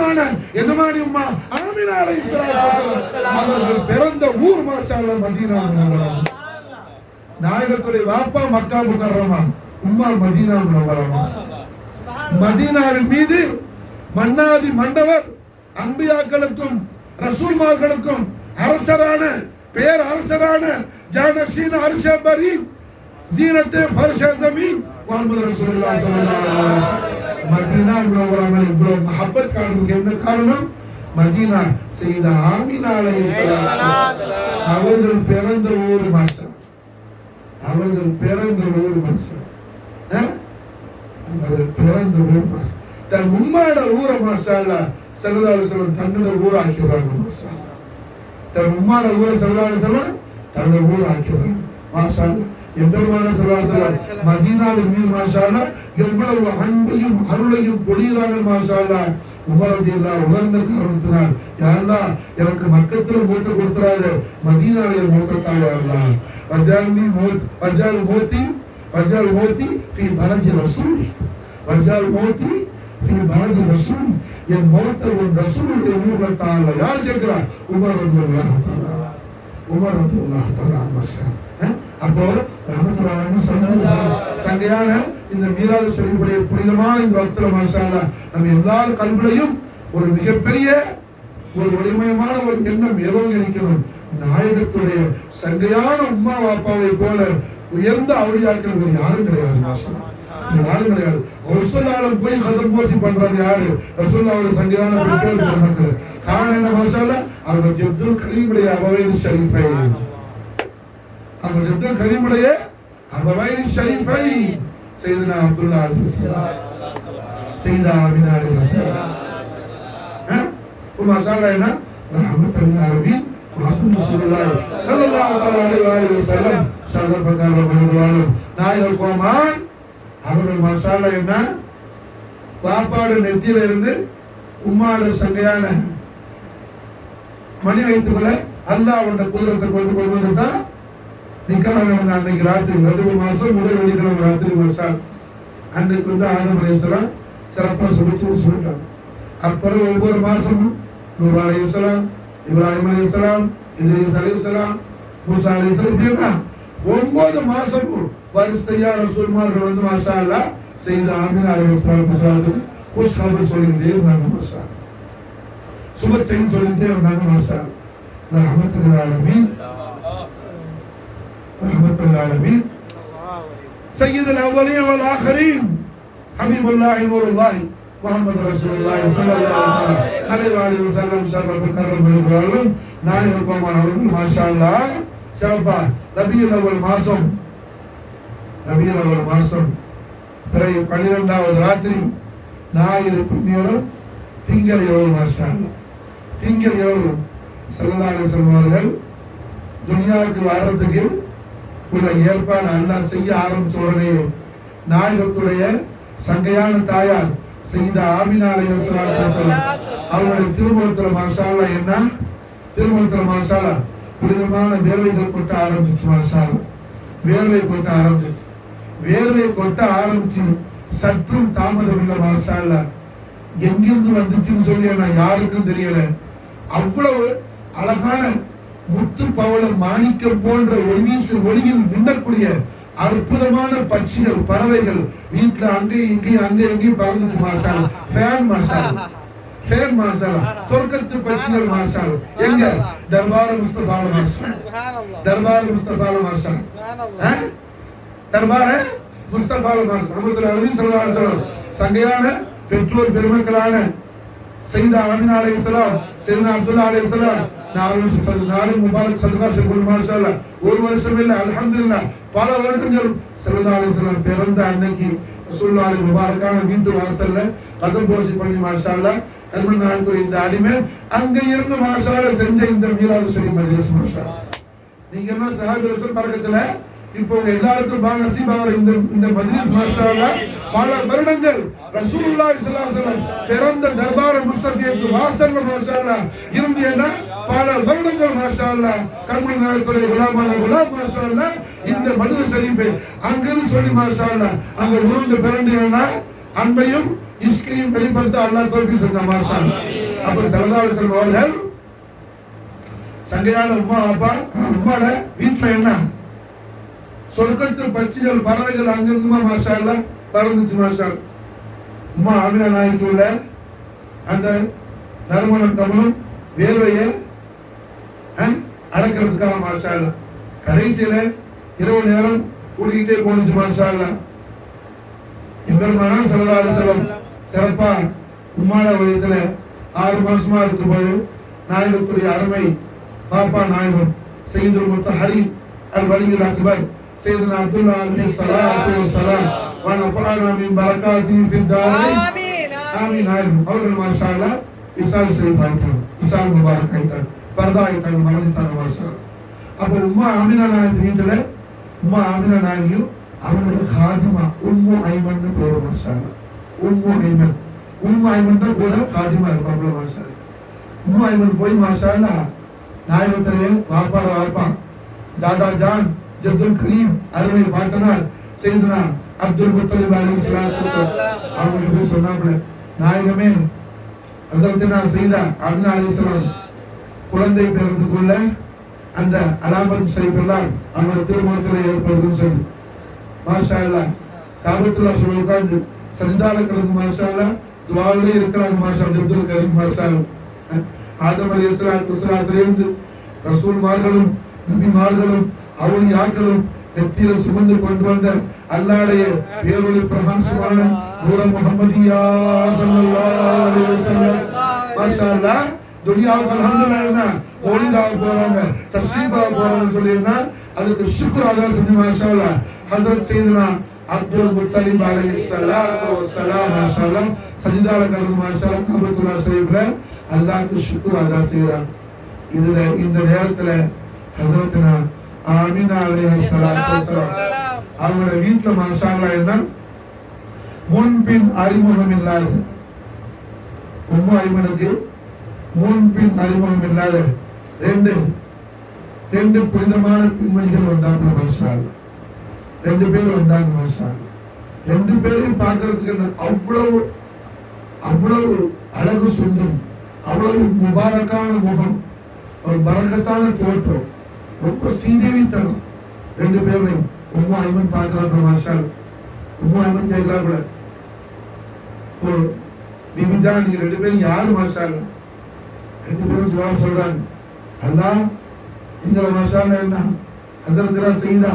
அற்புதமான எஜமானி உம்மா ஆமினா அலைஹிஸ்ஸலாம் அவர்கள் பிறந்த ஊர் மாஷா அல்லாஹ் மதீனா முனவ்வரா. நாயகத்துடைய வாப்பா மக்கா முகர்ரமா, உம்மா மதீனா முனவ்வரா. மதீனாவின் மீது மன்னாதி மன்னவர் அம்பியாக்களுக்கும் ரசூல்மார்களுக்கும் அரசரான பேர் அரசரான ஜானசீன அர்ஷபரி ஜீனத்தே ஃபர்ஷ ஜமீன் முஹம்மது ரசூலுல்லாஹி ஸல்லல்லாஹு அலைஹி வஸல்லம். மதீனா முனவ்வராவில் இவ்வளவு மஹப்பத் காரணத்துக்கு என்ன காரணம்? மதீனா சையதா ஆமினா அலைஹிஸ்ஸலாம் அவர்கள் பிறந்த ஊர் மாஷா, அவர்கள் பிறந்த ஊர் மாஷா, அவர்கள் பிறந்த ஊர் மாஷா. தன் உம்மாட ஊரை மாஷா அல்லாஹ் ஸல்லல்லாஹு அலைஹி வஸல்லம் தன்னோட ஊர் ஆக்கிடுறாங்க மாஷா. தன் உம்மாட ஊரை ஸல்லல்லாஹு அலைஹி வஸல்லம் தன்னோட ஊர் ஆக்கிடுறாங்க மாஷா அல்லாஹ். எம்பெருமானார் ஸல்லல்லாஹு அலைஹி வஸல்லம் மதீனாவின் மீது மாஷா அல்லாஹ் எவ்வளவு அன்பையும் அருளையும் பொழிகிறார்கள் மாஷா அல்லாஹ். உமர் ரலியல்லாஹு உணர்ந்த காரணத்தினால் யா அல்லாஹ் எனக்கு மக்கத்துல மூத்த கொடுத்துறாரு, மதீனாவிலே மூத்த தாயா அல்லாஹ். வஜால் மோத்தி ஃபீ பலதி ரசூலி, வஜால் மோத்தி ஃபீ பலதி ரசூலி, என் மௌத்தை உன் ரசூலுடைய ஊர்ல தாங்க. யார் கேட்கிறா? உமர் ரலியல்லாஹு தஆலா, உமர் ரலியல்லாஹு தஆலா அன்ஹு. அப்போ சங்கையான இந்த மீலாது ஷரீஃபுடைய புனிதமான இந்த வக்தில மாஷா அல்லாஹ் நம்ம எல்லார் கல்விலையும் ஒரு மிகப்பெரிய ஒரு ஒளிமயமான ஒரு எண்ணம் ஏதோங்கரிக்கணும். நாயகத்துடைய சங்கையான உம்மா வாப்பாவை போல உயர்ந்த அவுளியாக்கள் யாரும் கிடையாது மாஷா, யாரும் கிடையாது. ரசூலுல்லாஹ் போய் கதம் போசி பண்றது யாரு? ரசூலுல்லாஹ்வுடைய சங்கையான பெற்றோர் மக்கள். காரணம் என்ன மாஷா அல்லாஹ்? அவர்கள் ஜப்துல் கரீமுடைய அபவைது ஷரீஃபை, அவர்கள் ஜப்துல் கரீமுடைய அபவைது ஷரீஃபை சையதுனா அப்துல்லா அலைஹிஸ்ஸலாம், சையதா ஆமினா அலைஹிஸ்ஸலாம். மாஷா அல்லாஹ் என்ன ரஹ்மத்துல் ஆலமீன் முஹம்மது ரசூலுல்லாஹ் ஸல்லல்லாஹு அலைஹி வஸல்லம் ஷரஃபகார வஹுவாலும் நாயகர் கோமான் அவர்கள் மாஷா அல்லாஹ் என்ன வாப்பாடு நெத்தியில இருந்து உம்மாட சங்கையான மணி வைத்துக்கொள்ள அல்லாஹ் அவனோட குதிரத்தை கொண்டு வந்துட்டா நிக்காக வந்து அன்னைக்கு ராத்திரி ரஜப மாசம் முதல் வெள்ளிக்கிழமை ராத்திரி மாசா அன்னைக்கு வந்து ஆதம் அலைஹிஸ்ஸலாம் சிறப்பா சொல்லிட்டாங்க. அப்புறம் ஒவ்வொரு மாசமும் நூஹ் அலைஹிஸ்ஸலாம், இப்ராஹிம் அலைஹிஸ்ஸலாம், இத்ரீஸ் அலைஹிஸ்ஸலாம், மூசா அலைஹிஸ்ஸலாம், இப்படின்னா 9 மாசமும் வரிசையா ரசூல்மார்கள் வந்து மாஷா அல்லாஹ் சையதா ஆமினா அலைஹிஸ்ஸலாம் குஷ் ஹபர் சொல்லிட்டே இருந்தாங்க மாஷா, சுபத்தையும் சொல்லிட்டே இருந்தாங்க மாஷா. ரஹ்மத்துல் ஆலமீன் ரஹ்மத்துல் ஆலமீன் சய்யிதுல் அவ்வலீன் வல் ஆகிரீன் ஹபீபுல்லாஹி நூருல்லாஹி முஹம்மது ரசூலுல்லாஹி ஸல்லல்லாஹு அலைஹி வஸல்லம் ஷரஃபுல் கரீம் நாயகர் கோமான் அவர்கள் மாஷா அல்லாஹ் சிறப்பா ரபியுல் அவ்வல் மாசம் பிறகு 12வது ராத்திரி ஞாயிறு புண்ணியம் திங்கள் இரவு மாஷா அல்லாஹ். திங்கள் இரவு ஸல்லல்லாஹு அலைஹி வஸல்லம் அவர்கள் துனியாவுக்கு வர்றதுக்கு உள்ள ஏற்பாடு அல்லாஹ் செய்ய ஆரம்பிச்ச உடனே நாயகத்துடைய சங்கையான தாயார் சையதா ஆமினா அலைஹிஸ்ஸலாம் அவருடைய திருமுகத்துல மாஷா அல்லாஹ் என்ன திருமுகத்துல மாஷா அல்லாஹ் புனிதமான வேர்வைகள் கொட்ட ஆரம்பிச்சு மாஷா அல்லாஹ். வேர்வை கொட்ட ஆரம்பிச்சு சற்றும் தாமதம் இல்லை மாஷா அல்லாஹ். எங்கிருந்து வந்துச்சுன்னு சொல்லி நான் யாருக்கும் தெரியல. அவ்வளவு அழகான முத்து பவளம் மாணிக்கம் போன்ற ஒளியில் மின்னக்கூடிய அற்புதமான பட்சிகள் பறவைகள் வீட்டுல அங்கேயும் பறந்துச்சு மாஷா அல்லாஹ். ஃபேன் மாஷா அல்லாஹ். சொர்க்கத்து பட்சிகள் மாஷா அல்லாஹ். எங்க தர்பார் முஸ்தபா மாஷா தர்பார் முஸ்தபா மாஷா தர்பார் முஸ்தபா மாஷா முஹம்மது நபி ஸல்லல்லாஹு அலைஹி வஸல்லம் சங்கையான பெற்றோர் பெருமக்களான சையதா ஆமினா அலைஹிஸ்ஸலாம், சையதுனா அப்துல்லா அலைஹிஸ்ஸலாம் நாளும் முபாரக் சதகா செய்யணும் மாஷா அல்லாஹ். ஒரு வருஷம் இல்லை அல்ஹம்துலில்லாஹ் பல வருடங்கள் ஸல்லல்லாஹு அலைஹி வஸல்லம் பிறந்த அன்னைக்கு ரசூலுல்லாஹி முபாரக்கான வீட்டு வாசல்ல கதம் போசி பண்ணி மாஷா அல்லாஹ் கல்மன் நாயகத்துடைய இந்த அடிமை அங்க இருந்து மாஷா அல்லாஹ் செஞ்ச இந்த மீலாது ஷரீஃப் மஜ்லிஸ் மாஷா அல்லாஹ். நீங்க என்ன சஹாபி ரசூல் பரக்கத்துல இப்போ எல்லாருக்கும் நசீபாக இந்த மஜ்லிஸ் மாஷா அல்லாஹ் பல வருடங்கள் ரசூலுல்லாஹி ஸல்லல்லாஹு அலைஹி வஸல்லம் பிறந்த தர்பார் முஸ்தஃபியத்து வாசல்ல மாஷா அல்லாஹ் இருந்தேனா பல வருடங்கள் மாஷா அல்லாஹ் கல்மன் நாயகத்துடைய குலாம் மாஷா அல்லாஹ் இந்த மஜ்லிஸ் ஷரீஃபை அங்கிருந்து சொல்லி மாஷா அல்லாஹ் அங்க உருண்டு பிறந்தேனா அன்பையும் இஸ்கையும் வெளிப்படுத்த அல்லாஹ் தௌஃபீக் செஞ்சான் மாஷா. அப்ப ஸல்லல்லாஹு அலைஹி வஸல்லம் அவர்கள் சங்கையான உம்மா அப்பா உம்மாட வீட்டுல என்ன சொர்க்கத்து பட்சிகள் பறவைகள் அங்கிருந்துமா மாஷா அல்லாஹ் பறந்துச்சு மாஷா. உம்மா ஆமினா நாயகியுள்ள அந்த நறுமணம் கமலும் வேர்வையை அடக்கிறதுக்காக மாஷா அல்லாஹ் கடைசியில இரவு நேரம் கூட்டிகிட்டே போனுச்சு மாஷா அல்லாஹ். எம்பெருமானார் ஸல்லல்லாஹு அலைஹி வஸல்லம் சிறப்பா உம்மாட வயதுல 6 மாசமா இருக்கும்போது நாயகத்துடைய அருமை பாப்பா நாயகம் சையதுல் முத்தஹரி அல் வலியுல் அக்பர் சையதுனா அப்துல்லாஹ் அலைஹி ஸலாத்து வஸலாம் வ நஃபஅனா மின் பரகாத்திஹி ஃபித் தாரைன் ஆமீன். நாயகம் அவர்கள் மாஷா அல்லாஹ் இசால் ஷரீஃப் ஆயிட்டாங்க, இசால் முபாரக் ஆயிட்டாங்க, பர்தா ஆயிட்டாங்க, மரணித்தாங்க மாஷா அல்லாஹ். அப்ப உம்மா ஆமினா நாயகி வீட்டுல உம்மா ஆமினா நாயகியும் அவங்களுடைய ஹாதிமா உம்மு ஐமன் பேரு மாஷா அல்லாஹ். உம்மு ஐமன் தான் கூட ஹாதிமா இருப்பாங்க மாஷா அல்லாஹ். உம்மு ஐமன் போய் மாஷா அல்லாஹ் நாயகத்திலே வாப்பா தாதா ஜான் ஜப்துல் கரீம் அருமை பாட்டனார் சையதுனா அப்துல் முத்தலிப் அலைஹிஸ்ஸலாத்து வஸலாம் அவங்க போய் சொன்னாங்க, நாயகமே ஹஸரத்துனா சையதா ஆமினா அலைஹிஸ்ஸலாம் குழந்தை பிறந்ததுக்குள்ள அந்த அலாமத் ஷரீஃபெல்லாம் அவங்க திருமணத்தில் ஏற்படுதுன்னு சொல்லி மாஷா அல்லாஹ் காபத்துல்லாஹ் சொல்ல உட்கார்ந்து சஜிதால கிடந்து மாஷா அல்லாஹ் துஆவிலே இருக்கிறாங்க மாஷா ஜப்துல் கரீம் மாஷா அல்லாஹ். ஆதம் அலைஹிஸ்ஸலாத்து வஸலாத்திலிருந்து ரசூல்மார்களும் நபிமார்களும் அவுலியாக்களும் நெத்தியில சுமந்து கொண்டு வந்த அல்லாஹ்வுடைய பேரொளி பிரகாசமான நூற முஹம்மதியா ஸல்லல்லாஹு அலைஹி வஸல்லம் மாஷா அல்லாஹ் துனியாவுக்கு அல்ஹம்துலில்லாஹ் மௌலிதாக போறாங்க, தஸ்ரீஃபாக போறாங்கன்னு சொல்லியிருந்தா அதுக்கு ஷுக்ர் அதா செஞ்சு மாஷா அல்லாஹ் ஹஸரத் சையதுனா அப்துல் முத்தலிப் அலைஹிஸ்ஸலாத்து வஸலாம் மாஷா அல்லாஹ் சஜிதால கிடந்து மாஷா அல்லாஹ் காபத்துல்லாஹ் ஷரீஃப்ல அல்லாஹ்க்கு ஷுக்ர் அதா செய்றாங்க. இதுல இந்த நேரத்துல ஹஸரத்னா ஆமினா அலைஹிஸ்ஸலாத்து வஸலாம் அவங்களோட வீட்டுல மாஷா அல்லாஹ் என்ன முன்பின் அறிமுகம் இல்லாத உம்மு ஐமனுக்கு முன்பின் அறிமுகம் இல்லாத ரெண்டு புனிதமான பெண்மணிகள் வந்தாங்க மாஷா அல்லாஹ். 2 பேர் வந்தாங்க மாஷா அல்லாஹ். 2 பேரையும் பார்க்கறதுக்கு அவ்வளவு அழகு சுந்தரி, அவ்வளவு முபாரக்கான முகம், ஒரு பரக்கத்தான தோற்றம், ரொம்ப சீதேவித்தனம். 2 பேரையும் உம்மு ஐமன் பார்க்கறாங்க மாஷா அல்லாஹ். உம்மு ஐமன் கேட்கறாங்க, ஓ பிபிஜான் நீங்க 2 பேரும் யாரு மாஷா அல்லாஹ்? 2 பேரும் ஜவாப் சொல்றாங்க, அல்லாஹ் எங்களை மாஷா அல்லாஹ் என்ன ஹஸரத்னா சையதா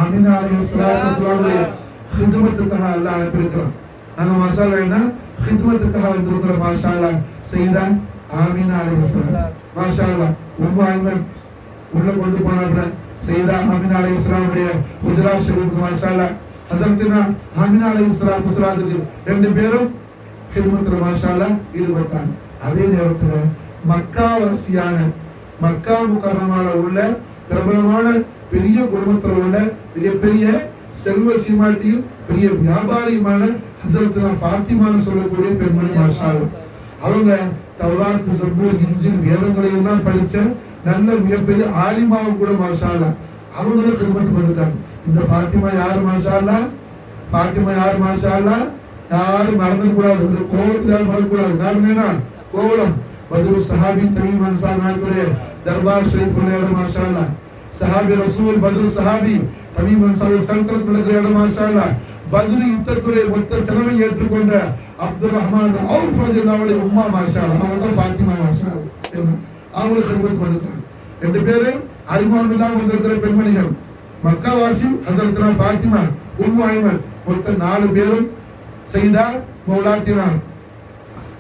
ஆமினா அலைஹிஸ்ஸலாத்து வஸலாம் ஹிதமத்துக்காக அல்லாஹ் அனுப்பியிருக்கிறான். நாங்க மாஷா அல்லாஹ் என்ன ஹிதமத்துக்காக வந்திருக்கிறோம் மாஷா அல்லாஹ். சையதா ஆமினா அலைஹிஸ்ஸலாம் மாஷா அல்லாஹ் உம்மு ஐமன் உள்ள கொண்டு போனாங்க. சையதா ஆமினா அலைஹிஸ்ஸலாம் உடைய ஹுஜராத் ஷரீஃப் மாஷா அல்லாஹ் ஹஸரத்னா ஆமினா அலைஹிஸ்ஸலாத்து வஸலாத்துக்கு 2 பேரும் ஹிதமத்துல மாஷா அல்லாஹ் ஈடுபட்டாங்க. அதே நேரத்துல மக்காவாசியான மக்கா முக்கர்ரமால உள்ள பிரபலமான பெரிய குடும்பத்தில் உள்ள மிகப்பெரிய செல்வ சீமாட்டியும் பெரிய வியாபாரியுமான ஹஸரத்னா ஃபாத்திமான்னு சொல்லக்கூடிய பெண்மணி மாஷா அல்லாஹ். அவங்க தௌராத் ஜபூர் இன்ஜில் வேதங்களை எல்லாம் படிச்ச நல்ல மிகப்பெரிய ஆலிமாவும் கூட மாஷா அல்லாஹ். அவங்களும் ஹிதமத் பண்ணிட்டாங்க. இந்த ஃபாத்திமா யார் மாஷா அல்லாஹ்? ஃபாத்திமா யார் மாஷா அல்லாஹ்? யாரும் மறந்துட கூடாது, கோவத்தில் யாரும் மறக்கக்கூடாது. காரணம் கோவலம் பத்ரு சஹாபி தமீம் அன்சார் நாயகரே தர்பார் ஷரீஃப் உள்ள இடம் மாஷா அல்லாஹ். சஹாபி ரசூல் பத்ரு சஹாபி தமீம் அன்சார் சல்தனத் உள்ள இடம் மாஷா அல்லாஹ். பத்ரு யுத்தத்துடைய மொத்த செலவை ஏற்றுக்கொண்ட அப்துல் ரஹ்மான் அவுஃப் ரலியல்லாஹு உம்மா மாஷா அல்லாஹ். அவங்க ஃபாத்திமா மாஷா அல்லாஹ். அவங்களுக்கு ஹிதமத் பண்ணிட்டாங்க. 2 பேரும் அறிமுகம் இல்லாம வந்திருக்கிற பெண்மணிகள். மக்காவாசி ஹஸரத்னா ஃபாத்திமா உம்மு ஐமன் மொத்த 4 பேரும் சையதா மௌலாத்தினா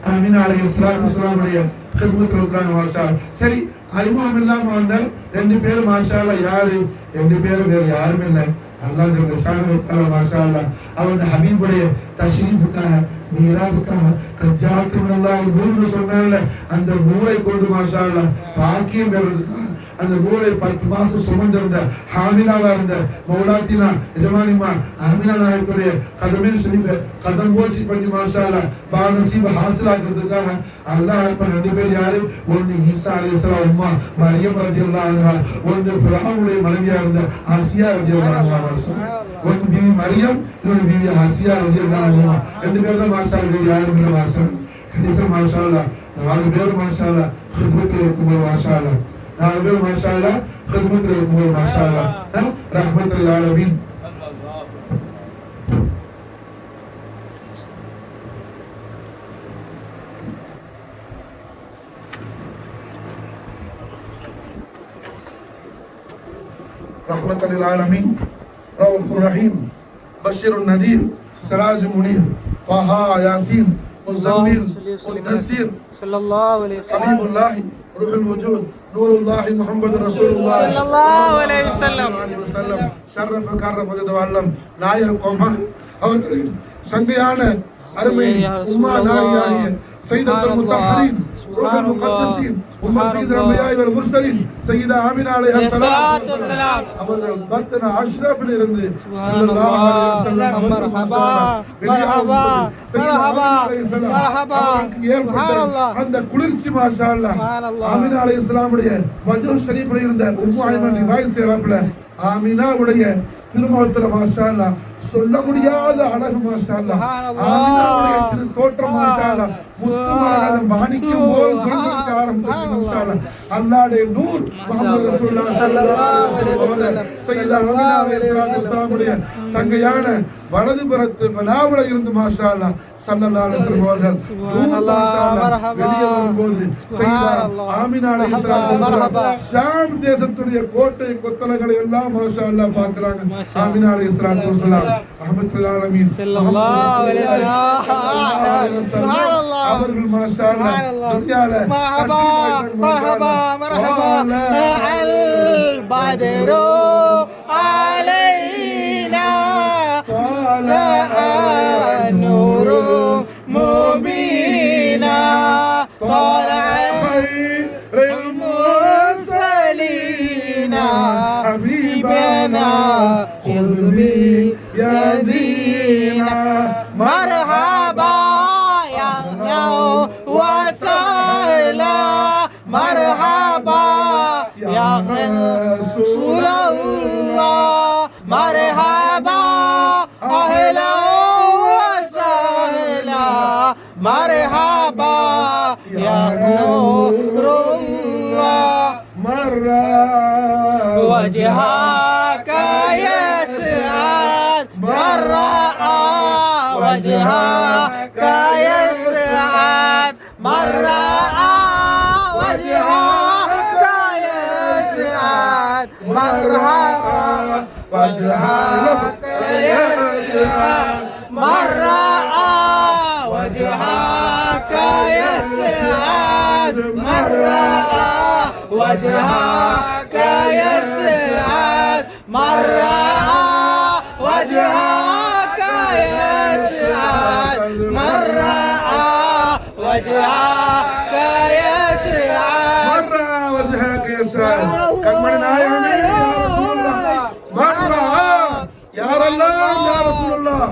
ஆமினா அலைஹிஸ்ஸலாத்து வஸலாம் உடைய ஹிதமத்துல இருக்கிறாங்க மாஷா அல்லாஹ். சரி, அறிமுகம் இல்லாம வந்த 2 பேரும் மாஷா அல்லாஹ் யாரு? 2 பேரும் வேற யாருமே இல்லை, அல்லாஹ் ஜல்ல தஆலா மாஷா அல்லாஹ் அவருடைய ஹபீபுடைய தஷ்ரீஃபுக்காக மீராதுக்காக கஜாக்கு மினல்லாஹி நூர்னு சொன்னால அந்த நூரை கொண்டு மாஷா அல்லாஹ் பாக்கியம் பெறுவதற்காக அந்த நூலை 10 மாசம் சுமந்திருந்த ஹாமினாவா இருந்த மௌலாத்தினா எஜமானிமா ஹாமினா நாயகத்துடைய கதமின் ஷரீஃபை கதம் போசி பண்ணி மாஷாஅல்லா பானசீப ஹாசில் ஆக்குறதுக்காக அல்லாஹ் இப்ப 2 பேர் யாரு? ஒன்னு ஈசா அலைஹிஸ்ஸலாம் உம்மா மரியம் ரலியல்லாஹு அன்ஹா, ஒன்னு ஃபிரௌனுடைய மனைவியா இருந்த ஆசியா ரலியல்லாஹு அன்ஹா, ஒன்னு பிவி மரியம், இன்னொரு பிவி ஆசியா ரலியல்லாஹு அன்ஹா. 2 பேர் தான் மாஷாஅல்லா, யாரும் இல்ல மாஷாஅல்லா. ஹதீஸ் மாஷாஅல்லா 4 பேர் மாஷாஅல்லா خدمت இருக்கும்போது மாஷாஅல்லா 4 பேர் மாஷாஅல்லா خدمت இருக்கும்போது மாஷாஅல்லா ரஹ்மத்துல் ஆலமீன். ரஹ்மத்துல் ஆலமீன் ரவுஃபுர் ரஹீம் பஷீருன் நதீர் சிராஜுல் முனீர் طه ياسين مزمل مدثر صلى الله عليه وسلم حبيب الله روح الوجود نور الله محمد رسول الله صلى الله عليه وسلم شرف كرم وتعلم நாயக கோமான் அவர்களின் சங்கையான அருமை உம்மா நாயியாகிய சையதத்துல் முத்தஹரின் ரூஹுல் முகத்தஸின் உம்மா சையதுல் அன்பியா வல் முர்சலின் சையதா ஆமினா அலைஹிஸ்ஸலாத்து வஸ்ஸலாம் அவர்கள் பத்னா அஷ்ரஃபில் இருந்து ஸல்லல்லாஹு அலைஹி வஸல்லம் மர்ஹபா மர்ஹபா மர்ஹபா மர்ஹபா சுப்ஹானல்லாஹ் அந்த குளிர்ச்சி மாஷாஅல்லாஹ் ஆமினா அலைஹிஸ்ஸலாமுடைய வஜ்ஹ் ஷரீஃபில் இருந்த உம்மு ஐமன் ரிவாயத் செய்யறாப்ல ஆமினாவுடைய திருமுகத்துல மாஷாஅல்லாஹ் சொல்ல முடியாத அழகு மாஷாஅல்லாஹ் ஆமினாவுடைய தோற்றம் மாஷாஅல்லாஹ் முத்துமலராத மாணிக்கம் போல் குளிர்க்க ஆரம்பிச்சு மாஷாஅல்லாஹ் அல்லாஹ்வுடைய நூர் முஹம்மது ரசூலுல்லாஹ் ஸல்லல்லாஹு அலைஹி வஸல்லம் சையதா ஆமினா அலைஹிஸ்ஸலாமுடைய சங்கையான வலது புறத்து வலாவுல இருந்து மாஷாஅல்லாஹ் ஸல்லல்லாஹு அலைஹி வஸல்லம் அவர்கள் நூர் மாஷாஅல்லாஹ் வெளியே வரும்போது சையதா ஆமினா அலைஹிஸ்ஸலாம் ஷாம் தேசத்துடைய கோட்டை கொத்தளங்களை எல்லாம் மாஷாஅல்லாஹ் பார்க்கறாங்க. ஆமினா அலைஹிஸ்ஸலாம் ரஹ்மத்துல்லாஹி அலைஹி ஸல்லல்லாஹு அலைஹி வஸல்லம் சுப்ஹானல்லாஹ் அவர்கள் மாஷாஅல்லாஹ் துன்யால மர்ஹபா மர்ஹபா மர்ஹபா அல் பத்ரு அலைனா طلع نور مبينا طلع خير المرسلين حبيبنا خذ بيدينا مرحبا يا وسهلا مرحبا يا رسول الله مرحبا أهلا وسهلا مرحبا يا نور الله مرة وجهك يسعد مرة وجهك يسعد مرة وجهك يسعد مرحبا وجهك يسعد مرة وجهك يسعد مرة وجهك يسعد مرة وجهك يسعد مرة وجهك يسعد مرة وجهك يسعد كمل نايمي يا رسول الله مرة يا الله يا رسول الله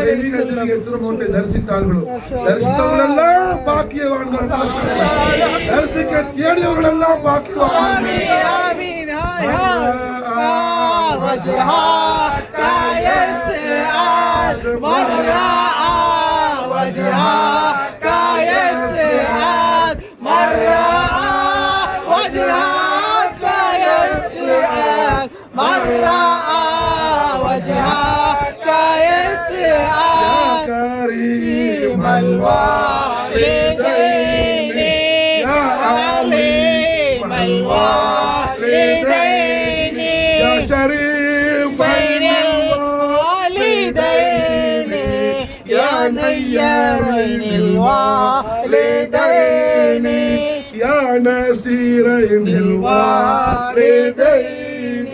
தேவி கதிரிக திருமூர்த்தி தரிசித்தார்களோ தரிசித்தவர்களெல்லாம் பாக்கியவான்கள் தரிசிக்க தேடியவர்களெல்லாம் பாக்கியவான்கள். ஆமீன் وجهك يسعد مرة وجهك يسعد مرة وجهك يسعد مرة وجهك يسعد كريم الوالدين يا عليم الوالدين يا شريف بين الوالدين يا نيرين الوالدين يا نسيرين الوالدين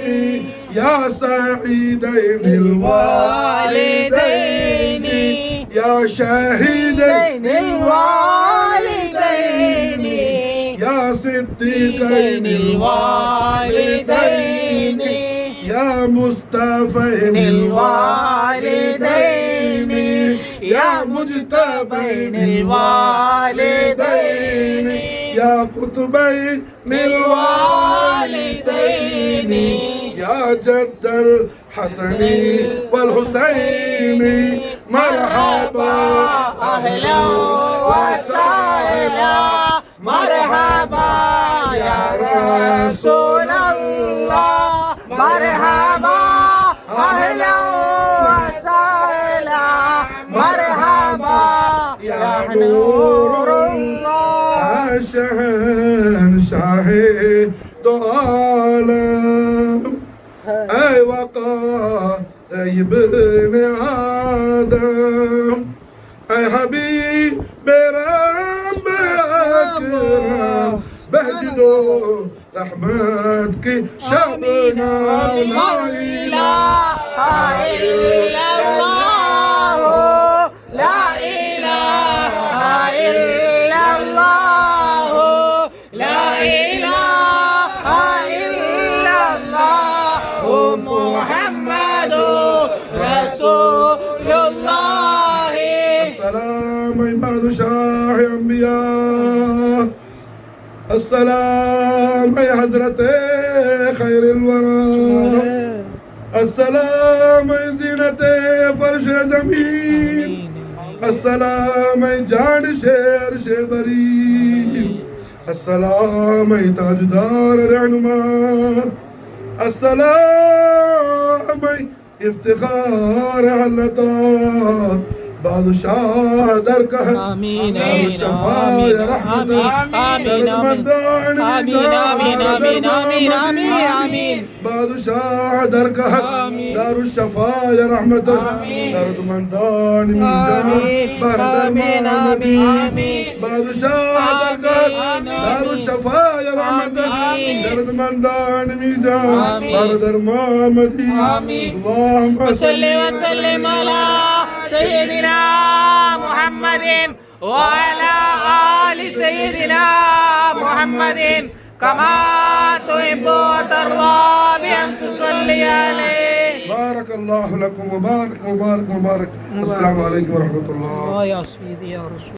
يا سعيدين الوالدين يا شهيدين الوالدين يا صديقين الشفيقين الوالدين يا مصطفين الوالدين يا مجتبين الوالدين يا قطبين الوالدين يا جد الحسن والحسين مرحبا أهلا وسهلا مرحبا يا رسول الله مرحبا أهلا وسهلا مرحبا يا نور الله شهنشاه دو عالم اي وقار ابن آدم اي حبيب رب اكرم بهجدو رحمتك شبنا لا إله إلا الله لا إله إلا الله لا إله إلا الله محمد رسول الله. السلام عباد شاه انبياء السلام يا حضرت خير الورى السلام يا زينة فرش زمين السلام يا جان شیر شبری السلام يا تاجدار رعنما السلام يا افتخار علتا بادشاہ درکہ آمین شفا یا رحمت آمین آمین آمین آمین آمین آمین آمین آمین بادشاہ درکہ دار الشفا یا رحمت درد مندان من آمین آمین آمین بادشاہ درکہ دار الشفا یا رحمت درد مندان من بردر محمدی اللهم صل وسلم على سيدنا محمد وعلى آل سيدنا محمد كما تحب وترضى بأن تصلي عليه. بارك الله لكم وبارك مبارك مبارك. السلام عليكم ورحمة الله. يا سيدي يا رسول